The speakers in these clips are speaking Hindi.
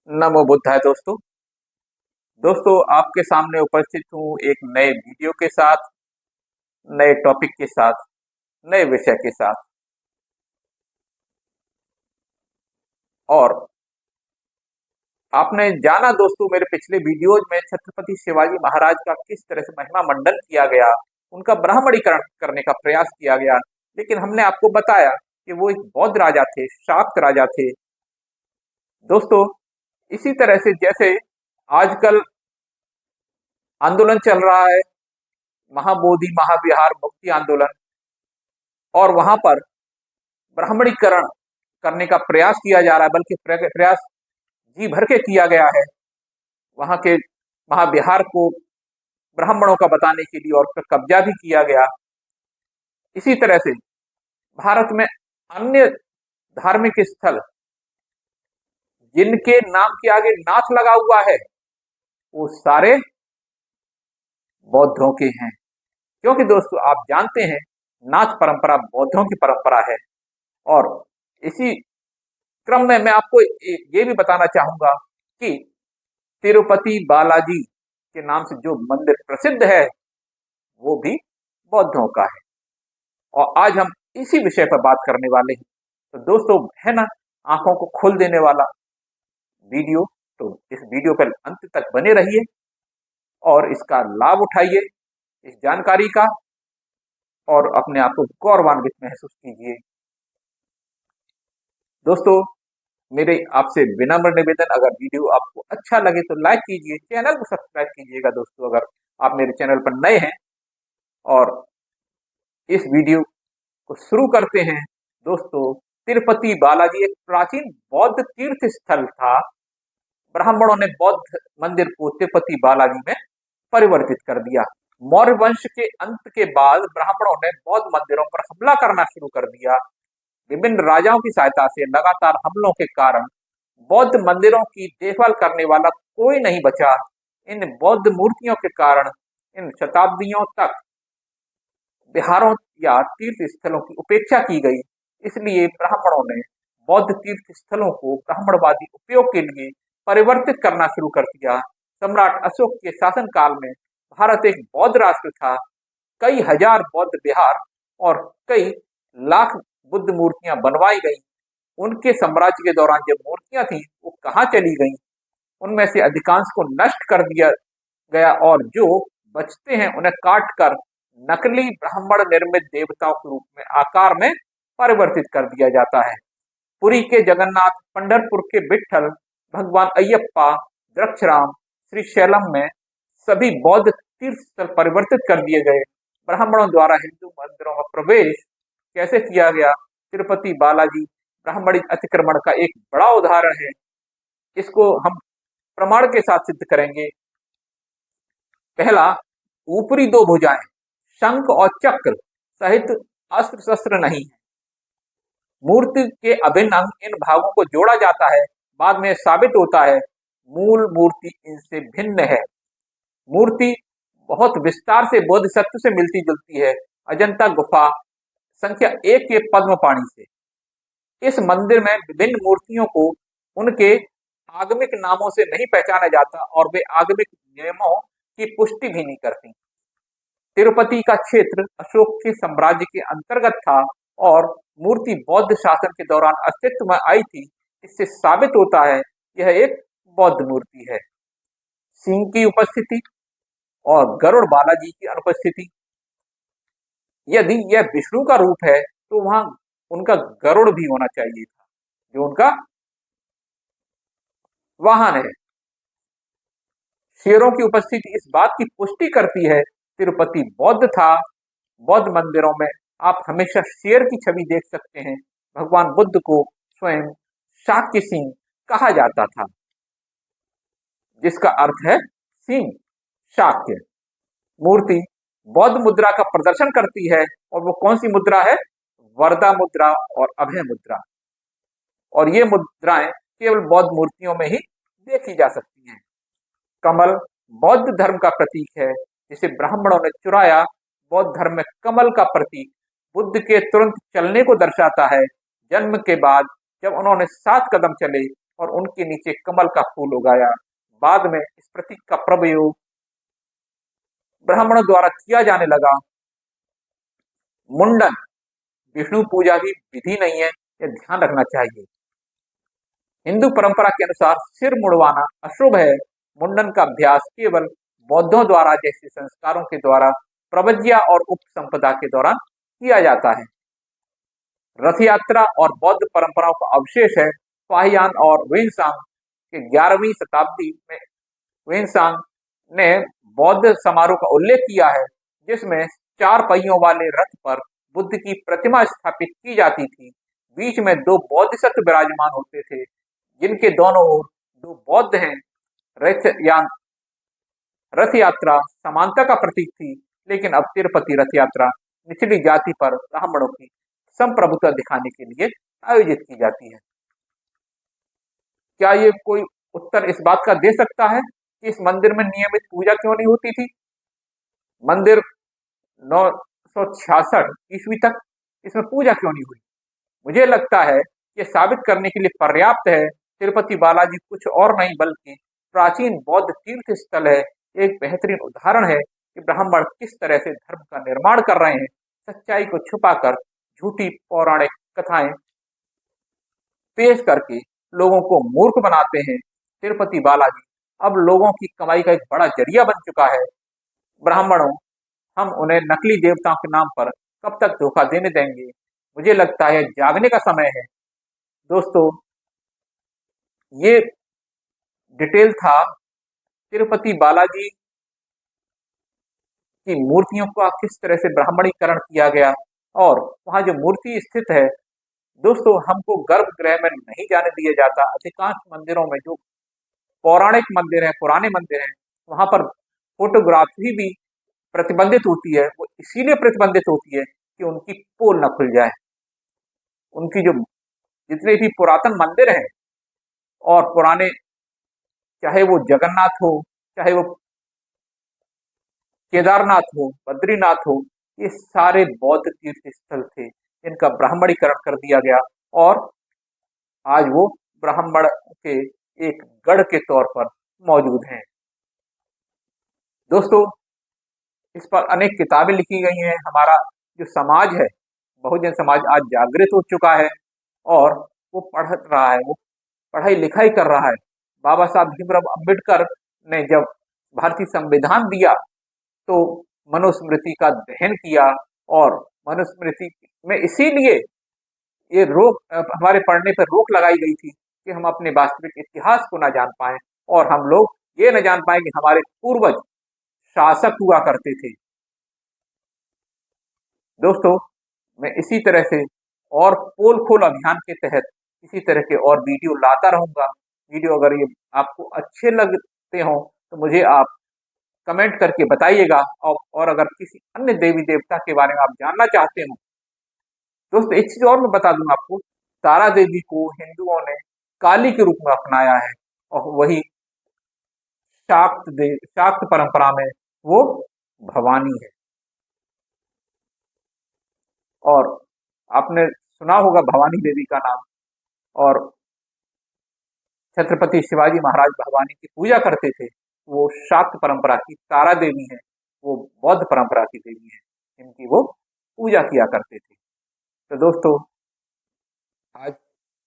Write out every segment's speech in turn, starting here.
नमो बुद्धाय दोस्तों। आपके सामने उपस्थित हूँ एक नए वीडियो के साथ, नए टॉपिक के साथ, नए विषय के साथ। और आपने जाना दोस्तों, मेरे पिछले वीडियोज में छत्रपति शिवाजी महाराज का किस तरह से महिमा मंडन किया गया, उनका ब्राह्मणीकरण करने का प्रयास किया गया। लेकिन हमने आपको बताया कि वो एक बौद्ध राजा थे, शाक्त राजा थे। दोस्तों, इसी तरह से जैसे आजकल आंदोलन चल रहा है, महाबोधि महाविहार मुक्ति आंदोलन, और वहां पर ब्राह्मणीकरण करने का प्रयास किया जा रहा है, बल्कि प्रयास जी भर के किया गया है। वहां के महाविहार को ब्राह्मणों का बताने के लिए और उस पर कब्जा भी किया गया। इसी तरह से भारत में अन्य धार्मिक स्थल जिनके नाम के आगे नाथ लगा हुआ है, वो सारे बौद्धों के हैं। क्योंकि दोस्तों, आप जानते हैं, नाथ परंपरा बौद्धों की परंपरा है। और इसी क्रम में मैं आपको ये भी बताना चाहूंगा कि तिरुपति बालाजी के नाम से जो मंदिर प्रसिद्ध है, वो भी बौद्धों का है। और आज हम इसी विषय पर बात करने वाले हैं। तो दोस्तों, है ना, आंखों को खोल देने वाला वीडियो। तो इस वीडियो पर अंत तक बने रहिए और इसका लाभ उठाइए, इस जानकारी का, और अपने आप को गौरवान्वित महसूस कीजिए। दोस्तों, मेरे आपसे विनम्र निवेदन, अगर वीडियो आपको अच्छा लगे तो लाइक कीजिए, चैनल को सब्सक्राइब कीजिएगा। दोस्तों, अगर आप मेरे चैनल पर नए हैं, और इस वीडियो को शुरू करते हैं। दोस्तों, तिरुपति बालाजी एक प्राचीन बौद्ध तीर्थ स्थल था। ब्राह्मणों ने बौद्ध मंदिर को तिरुपति बालाजी में परिवर्तित कर दिया। मौर्य वंश के अंत के बाद ब्राह्मणों ने बौद्ध मंदिरों पर हमला करना शुरू कर दिया। विभिन्न राजाओं की सहायता से लगातार हमलों के कारण बौद्ध मंदिरों की देखभाल करने वाला कोई नहीं बचा। इन बौद्ध मूर्तियों के कारण इन शताब्दियों तक विहारों या तीर्थ स्थलों की उपेक्षा की गई। इसलिए ब्राह्मणों ने बौद्ध तीर्थ स्थलों को ब्राह्मणवादी उपयोग के लिए परिवर्तित करना शुरू कर दिया। सम्राट अशोक के शासनकाल में भारत एक बौद्ध राष्ट्र था। कई हजार बौद्ध विहार और कई लाख बुद्ध मूर्तियां बनवाई गई। उनके साम्राज्य के दौरान जो मूर्तियां थी, वो कहाँ चली गई? उनमें से अधिकांश को नष्ट कर दिया गया, और जो बचते हैं उन्हें काट कर नकली ब्राह्मण निर्मित देवताओं के रूप में आकार में परिवर्तित कर दिया जाता है। पुरी के जगन्नाथ, पंढरपुर के विट्ठल, भगवान अयप्पा, द्रक्षराम, श्री शैलम में सभी बौद्ध तीर्थ स्थल परिवर्तित कर दिए गए। ब्राह्मणों द्वारा हिंदू मंदिरों में प्रवेश कैसे किया गया? तिरुपति बालाजी ब्राह्मणी अतिक्रमण का एक बड़ा उदाहरण है। इसको हम प्रमाण के साथ सिद्ध करेंगे। पहला, ऊपरी दो भुजाएं शंख और चक्र सहित अस्त्र शस्त्र नहीं है। मूर्ति के अभिन्न अंग इन भागों को जोड़ा जाता है, बाद में साबित होता है मूल मूर्ति इनसे भिन्न है। मूर्ति बहुत विस्तार से बोधिसत्व से मिलती जुलती है। अजंता गुफा संख्या 1 के पद्म पाणी से। इस मंदिर में विभिन्न मूर्तियों को उनके आगमिक नामों से नहीं पहचाना जाता, और वे आगमिक नियमों की पुष्टि भी नहीं करती। तिरुपति का क्षेत्र अशोक के साम्राज्य के अंतर्गत था, और मूर्ति बौद्ध शासन के दौरान अस्तित्व में आई थी। इससे साबित होता है यह एक बौद्ध मूर्ति है। सिंह की उपस्थिति और गरुड़ बालाजी की अनुपस्थिति। यदि यह विष्णु का रूप है, तो वहां उनका गरुड़ भी होना चाहिए था, जो उनका वाहन है। शेरों की उपस्थिति इस बात की पुष्टि करती है तिरुपति बौद्ध था। बौद्ध मंदिरों में आप हमेशा शेर की छवि देख सकते हैं। भगवान बुद्ध को स्वयं शाक्य सिंह कहा जाता था, जिसका अर्थ है सिंह, शाक्य। मूर्ति बौद्ध मुद्रा का प्रदर्शन करती है, और वो कौन सी मुद्रा है? वरदा मुद्रा और अभय मुद्रा। और ये मुद्राएं केवल बौद्ध मूर्तियों में ही देखी जा सकती हैं। कमल बौद्ध धर्म का प्रतीक है, जिसे ब्राह्मणों ने चुराया। बौद्ध धर्म में कमल का प्रतीक बुद्ध के तुरंत चलने को दर्शाता है। जन्म के बाद जब उन्होंने 7 कदम चले और उनके नीचे कमल का फूल उगाया। बाद में इस प्रतीक का प्रयोग ब्राह्मणों द्वारा किया जाने लगा। मुंडन विष्णु पूजा की विधि नहीं है, यह ध्यान रखना चाहिए। हिंदू परंपरा के अनुसार सिर मुड़वाना अशुभ है। मुंडन का अभ्यास केवल बौद्धों द्वारा जैसे संस्कारों के द्वारा प्रवज्या और उप संपदा के दौरान किया जाता है। रथ यात्रा और बौद्ध परंपराओं का अवशेष है। फाहियान और वेनसांग के 11वीं शताब्दी में वेनसांग ने बौद्ध समारोह का उल्लेख किया है, जिसमें 4 पहियों वाले रथ पर बुद्ध की प्रतिमा स्थापित की जाती थी। बीच में 2 बोधिसत्व विराजमान होते थे, जिनके दोनों ओर 2 बौद्ध हैं। रथ यात्रा समानता का प्रतीक थी, लेकिन अब तिरुपति रथ यात्रा निचली जाति पर ब्राह्मणों की संप्रभुता दिखाने के लिए आयोजित की जाती है। क्या ये कोई उत्तर इस बात का दे सकता है कि इस मंदिर में नियमित पूजा क्यों नहीं होती थी? मंदिर 966 ईस्वी तक इसमें पूजा क्यों नहीं हुई? मुझे लगता है ये साबित करने के लिए पर्याप्त है। तिरुपति बालाजी कुछ और नहीं बल्कि प्राचीन बौद्ध तीर्थ स्थल है। एक बेहतरीन उदाहरण है कि ब्राह्मण किस तरह से धर्म का निर्माण कर रहे हैं, सच्चाई को छुपाकर झूठी पौराणिक कथाएं पेश करके लोगों को मूर्ख बनाते हैं। तिरुपति बालाजी अब लोगों की कमाई का एक बड़ा जरिया बन चुका है। ब्राह्मणों, हम उन्हें नकली देवताओं के नाम पर कब तक धोखा देने देंगे? मुझे लगता है जागने का समय है। दोस्तों, ये डिटेल था तिरुपति बालाजी की मूर्तियों का किस तरह से ब्राह्मणीकरण किया गया और वहां जो मूर्ति स्थित है। दोस्तों, हमको गर्भगृह में नहीं जाने दिया जाता। अधिकांश मंदिरों में जो पौराणिक मंदिर है, पुराने मंदिर हैं, वहां पर फोटोग्राफी भी प्रतिबंधित होती है। वो इसीलिए प्रतिबंधित होती है कि उनकी पोल न खुल जाए। उनकी जो जितने भी पुरातन मंदिर हैं और पुराने, चाहे वो जगन्नाथ हो, चाहे वो केदारनाथ हो, बद्रीनाथ हो, ये सारे बौद्ध तीर्थ स्थल थे जिनका ब्राह्मणीकरण कर दिया गया और आज वो ब्राह्मण के एक गढ़ के तौर पर मौजूद हैं। दोस्तों, इस पर अनेक किताबें लिखी गई हैं। हमारा जो समाज है, बहुजन समाज आज जागृत हो चुका है और वो पढ़ रहा है, वो पढ़ाई लिखाई कर रहा है। बाबा साहब भीमराव अंबेडकर ने जब भारतीय संविधान दिया तो मनुस्मृति का दहन किया और मनुस्मृति में इसीलिए ये रोक हमारे पढ़ने पर रोक लगाई गई थी कि हम अपने वास्तविक इतिहास को ना जान पाए और हम लोग ये न जान पाए कि हमारे पूर्वज शासक हुआ करते थे। दोस्तों, मैं इसी तरह से और पोल खोल अभियान के तहत इसी तरह के और वीडियो लाता रहूंगा। वीडियो अगर ये आपको अच्छे लगते हो तो मुझे आप कमेंट करके बताइएगा और अगर किसी अन्य देवी देवता के बारे में आप जानना चाहते हो। दोस्तों, एक चीज और मैं बता दूं आपको, तारा देवी को हिंदुओं ने काली के रूप में अपनाया है और वही शाक्त परंपरा में वो भवानी है। और आपने सुना होगा भवानी देवी का नाम। और छत्रपति शिवाजी महाराज भवानी की पूजा करते थे। वो शाक्त परंपरा की तारा देवी है, वो बौद्ध परंपरा की देवी है, इनकी वो पूजा किया करते थे। तो दोस्तों, आज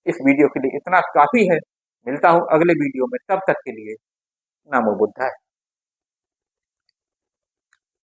इस वीडियो के लिए इतना काफी है। मिलता हूं अगले वीडियो में, तब तक के लिए नमो बुद्धाय।